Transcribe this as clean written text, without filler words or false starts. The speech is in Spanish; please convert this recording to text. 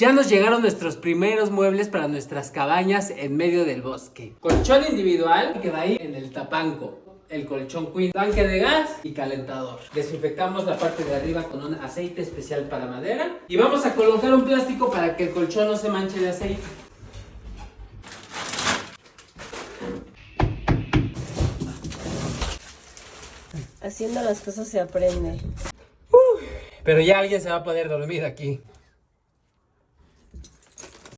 Ya nos llegaron nuestros primeros muebles para nuestras cabañas en medio del bosque. Colchón individual que va ahí en el tapanco. El colchón queen, tanque de gas y calentador. Desinfectamos la parte de arriba con un aceite especial para madera. Y vamos a colocar un plástico para que el colchón no se manche de aceite. Haciendo las cosas se aprende. Pero ya alguien se va a poder dormir aquí.